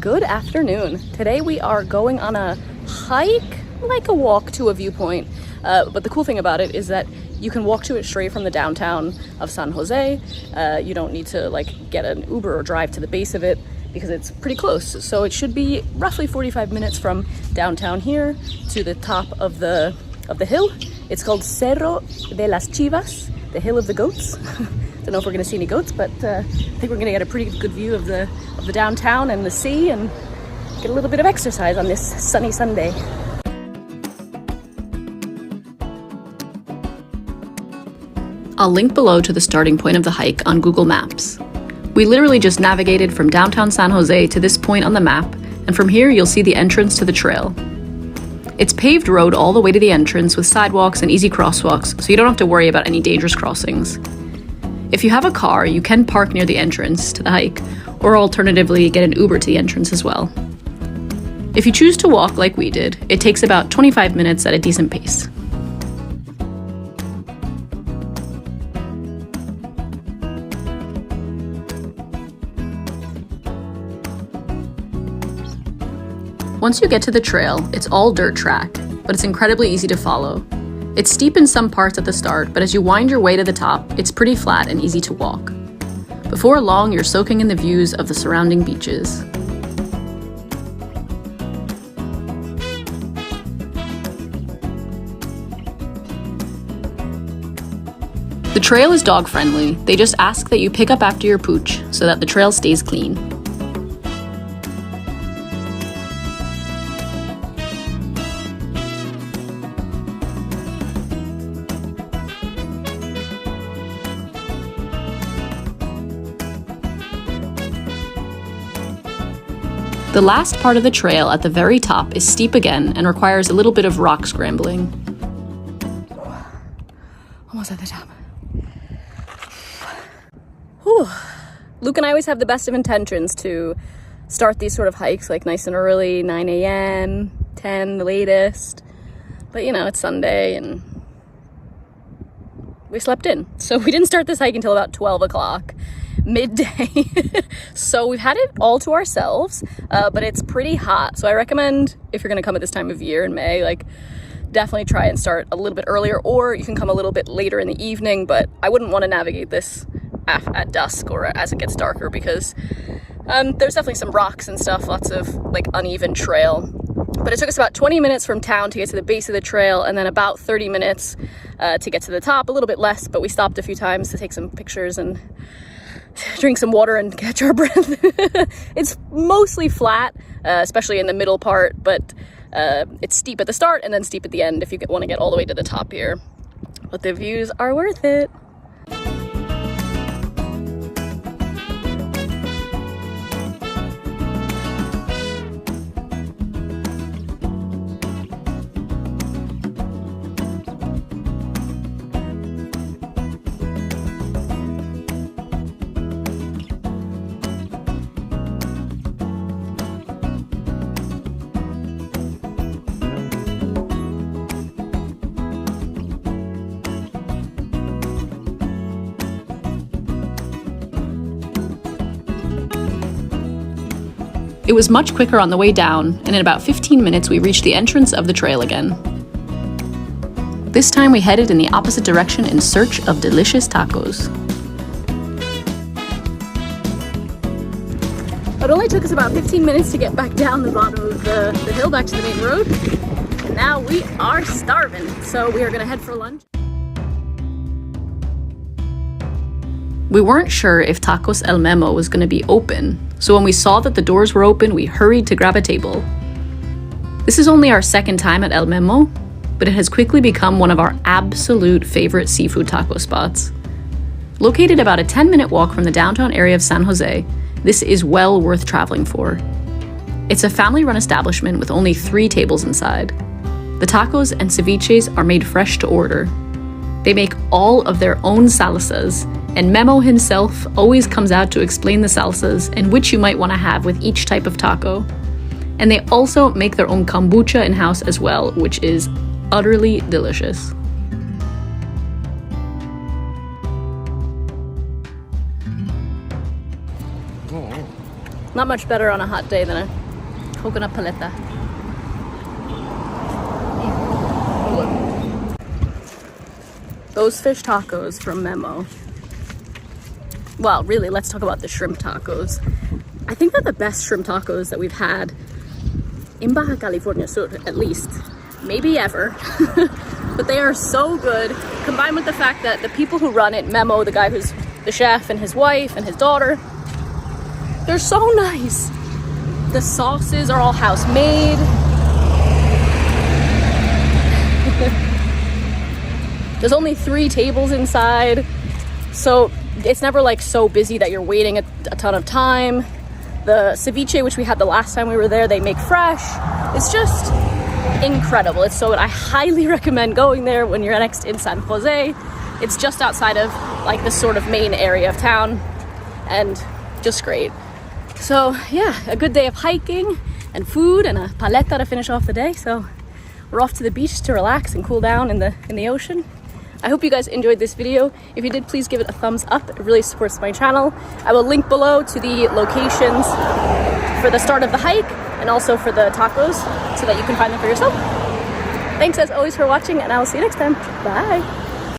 Good afternoon. Today we are going on a hike, like a walk to a viewpoint. But the cool thing about it is that you can walk to it straight from the downtown of San Jose. You don't need to get an Uber or drive to the base of it because it's pretty close. So it should be roughly 45 minutes from downtown here to the top of the hill. It's called Cerro de las Chivas, the Hill of the Goats. Don't know if we're gonna see any goats, but I think we're gonna get a pretty good view of the downtown and the sea and get a little bit of exercise on this sunny Sunday. I'll link below to the starting point of the hike on Google Maps. We literally just navigated from downtown San Jose to this point on the map, and from here you'll see the entrance to the trail. It's paved road all the way to the entrance with sidewalks and easy crosswalks, so you don't have to worry about any dangerous crossings. If you have a car, you can park near the entrance to the hike, or alternatively get an Uber to the entrance as well. If you choose to walk like we did, it takes about 25 minutes at a decent pace. Once you get to the trail, it's all dirt track, but it's incredibly easy to follow. It's steep in some parts at the start, but as you wind your way to the top, it's pretty flat and easy to walk. Before long, you're soaking in the views of the surrounding beaches. The trail is dog-friendly. They just ask that you pick up after your pooch so that the trail stays clean. The last part of the trail at the very top is steep again and requires a little bit of rock scrambling. Almost at the top. Whew. Luke and I always have the best of intentions to start these sort of hikes like nice and early, 9 a.m., 10 the latest. But you know, it's Sunday and we slept in. So we didn't start this hike until about 12 o'clock. Midday. So we've had it all to ourselves, but it's pretty hot. So I recommend if you're gonna come at this time of year in May, definitely try and start a little bit earlier, or you can come a little bit later in the evening, but I wouldn't want to navigate this at dusk or as it gets darker because there's definitely some rocks and stuff, lots of uneven trail. But it took us about 20 minutes from town to get to the base of the trail, and then about 30 minutes to get to the top, a little bit less, but we stopped a few times to take some pictures and drink some water and catch our breath. It's mostly flat, especially in the middle part, but it's steep at the start and then steep at the end if you want to get all the way to the top here. But the views are worth it. It was much quicker on the way down, and in about 15 minutes we reached the entrance of the trail again. This time we headed in the opposite direction in search of delicious tacos. It only took us about 15 minutes to get back down the bottom of the hill back to the main road, and now we are starving, so we are gonna head for lunch. We weren't sure if Tacos El Memo was gonna be open, so when we saw that the doors were open, we hurried to grab a table. This is only our second time at El Memo, but it has quickly become one of our absolute favorite seafood taco spots. Located about a 10-minute walk from the downtown area of San Jose, this is well worth traveling for. It's a family-run establishment with only 3 tables inside. The tacos and ceviches are made fresh to order. They make all of their own salsas, and Memo himself always comes out to explain the salsas and which you might want to have with each type of taco. And they also make their own kombucha in-house as well, which is utterly delicious. Not much better on a hot day than a coconut paleta. Those fish tacos from Memo. Well, really, let's talk about the shrimp tacos. I think they're the best shrimp tacos that we've had in Baja California Sur, at least. Maybe ever. But they are so good, combined with the fact that the people who run it, Memo, the guy who's the chef, and his wife and his daughter, they're so nice. The sauces are all house made. There's only 3 tables inside, so it's never like so busy that you're waiting a ton of time. The ceviche, which we had the last time we were there, they make fresh. It's just incredible. I highly recommend going there when you're next in San Jose. It's just outside of like the sort of main area of town, and just great. So yeah, a good day of hiking and food and a paleta to finish off the day. So we're off to the beach to relax and cool down in the ocean. I hope you guys enjoyed this video. If you did, please give it a thumbs up. It really supports my channel. I will link below to the locations for the start of the hike and also for the tacos so that you can find them for yourself. Thanks as always for watching, and I will see you next time. Bye.